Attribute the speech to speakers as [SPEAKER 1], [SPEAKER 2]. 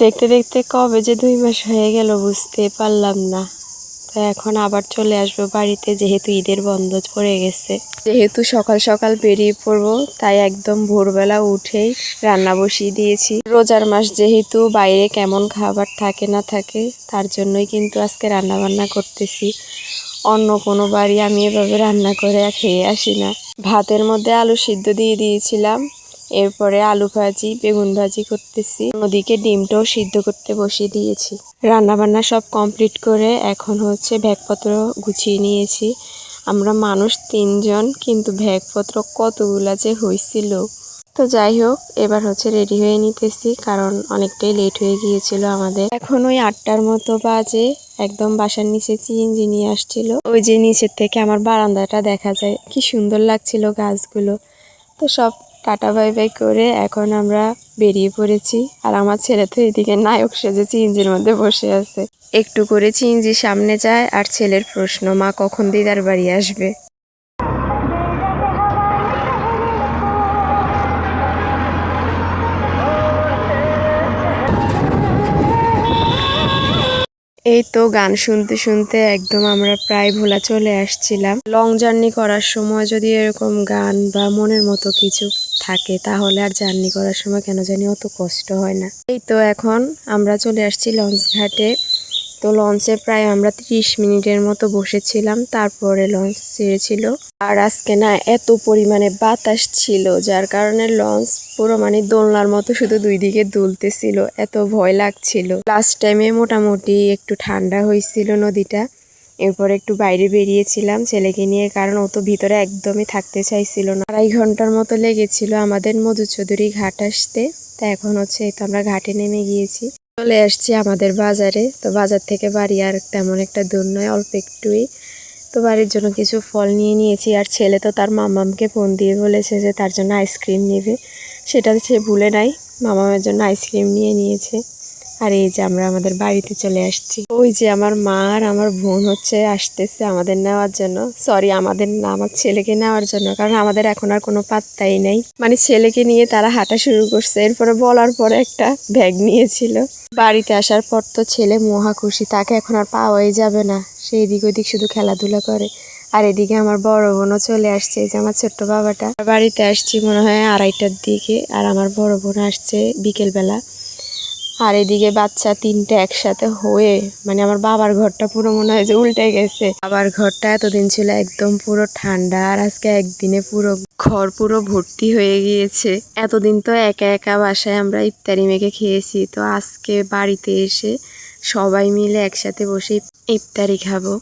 [SPEAKER 1] দেখতে দেখতে কবে যে 2 মাস হয়ে গেল বুঝতে পারলাম না। তো এখন আবার চলে আসবো বাড়িতে, যেহেতু ঈদের বন্ধ পড়ে গেছে। যেহেতু সকাল সকাল বেরিয়ে পড়বো, তাই একদম ভোরবেলা উঠেই রান্না বসিয়ে দিয়েছি। রোজার মাস যেহেতু বাইরে কেমন খাবার থাকে না থাকে, তার জন্যই কিন্তু আজকে রান্না বান্না করতেছি। অন্য কোনো বাড়ি আমি এভাবে রান্না করে খেয়ে আসি না। ভাতের মধ্যে আলু সিদ্ধ দিয়ে দিয়েছিলাম, এরপরে আলু ভাজি বেগুন ভাজি করতেছি, ওদিকে ডিমটাও সিদ্ধ করতে বসিয়ে দিয়েছি। রান্না বান্না সব কমপ্লিট করে এখন হচ্ছে ব্যাগপত্র গুছিয়ে নিয়েছি। আমরা মানুষ 3 জন, কিন্তু ব্যাগপত্র কতগুলা যে হয়েছিল। তো যাই হোক, এবার হচ্ছে রেডি হয়ে নিতেছি, কারণ অনেকটাই লেট হয়ে গিয়েছিল আমাদের। এখন ওই 8টার মতো বাজে। একদম বাসার নিচে সিএনজি নিয়ে আসছিল। ওই যে নিচের থেকে আমার বারান্দাটা দেখা যায়, কি সুন্দর লাগছিল গাছগুলো। তো সব টাটা বাই বাই করে এখন আমরা বেরিয়ে পড়েছি। আর আমার ছেলে তো এদিকে নায়ক সেজে সিএনজির মধ্যে বসে আছে। একটু করে সিএনজি সামনে যায় আর ছেলের প্রশ্ন, মা কখন দিদার বাড়ি আসবে। এই তো গান শুনতে শুনতে একদম আমরা প্রায় ভোলা চলে আসছিলাম। লং জার্নি করার সময় যদি এরকম গান বা মনের মতো কিছু থাকে, তাহলে আর জার্নি করার সময় কেন জানি অত কষ্ট হয় না। এই তো এখন আমরা চলে আসছি লঞ্চ ঘাটে। তো লঞ্চে প্রায় আমরা 30 মিনিটের মতো বসেছিলাম, তারপরে লঞ্চ ছেড়েছিল। আর আজকে না এত পরিমাণে বাতাস ছিল, যার কারণে লঞ্চ পুরো মানে দোলনার মতো শুধু 2 দিকে দুলতেছিল, এত ভয় লাগছিল। লাস্ট টাইমে মোটামুটি একটু ঠান্ডা হয়েছিল নদীটা। এরপরে একটু বাইরে বেরিয়েছিলাম ছেলেকে নিয়ে, কারণ ও তো ভিতরে একদমই থাকতে চাইছিল না। 2.5 ঘন্টার মতো লেগেছিল আমাদের মধুচৌধুরী ঘাট আসতে। তা এখন হচ্ছে এই তো আমরা ঘাটে নেমে গিয়েছি, চলে আসছি আমাদের বাজারে। তো বাজার থেকে বাড়ি আর তেমন একটা দূর নয়, অল্প একটুই। তো বাড়ির জন্য কিছু ফল নিয়ে নিয়েছি। আর ছেলে তো তার মামামকে ফোন দিয়ে বলেছে যে তার জন্য আইসক্রিম নেবে, সেটা সে ভুলে নাই। মামামের জন্য আইসক্রিম নিয়ে নিয়েছে। আর এই যে আমরা আমাদের বাড়িতে চলে আসছি। ওই যে আমার মা আর আমার বোন হচ্ছে আসতেছে আমাদের নেওয়ার জন্য, সরি আমাদের না, আমার ছেলেকে নেওয়ার জন্য, কারণ আমাদের এখন আর কোনো পাত্তাই নেই। মানে ছেলেকে নিয়ে তারা হাঁটা শুরু করছে, এরপরে বলার পরে একটা ব্যাগ নিয়েছিল। বাড়িতে আসার পর তো ছেলে মহা খুশি, তাকে এখন আর পাওয়াই যাবে না, সে এদিক ওদিক শুধু খেলাধুলা করে। আর এদিকে আমার বড় বোনও চলে আসছে, এই যে আমার ছোট্ট বাবাটা। বাড়িতে আসছি মনে হয় 2:30টার দিকে, আর আমার বড় বোন আসছে বিকেলবেলা। আর এদিকে বাচ্চা 3টে একসাথে হয়ে মানে আমার বাবার ঘরটা পুরো মনে হয় যে উল্টে গেছে। বাবার ঘরটা এতদিন ছিল একদম পুরো ঠান্ডা, আর আজকে একদিনে পুরো ঘর পুরো ভর্তি হয়ে গিয়েছে। এতদিন তো একা একা বাসায় আমরা ইফতারি মেখে খেয়েছি, তো আজকে বাড়িতে এসে সবাই মিলে একসাথে বসে ইফতারি খাবো।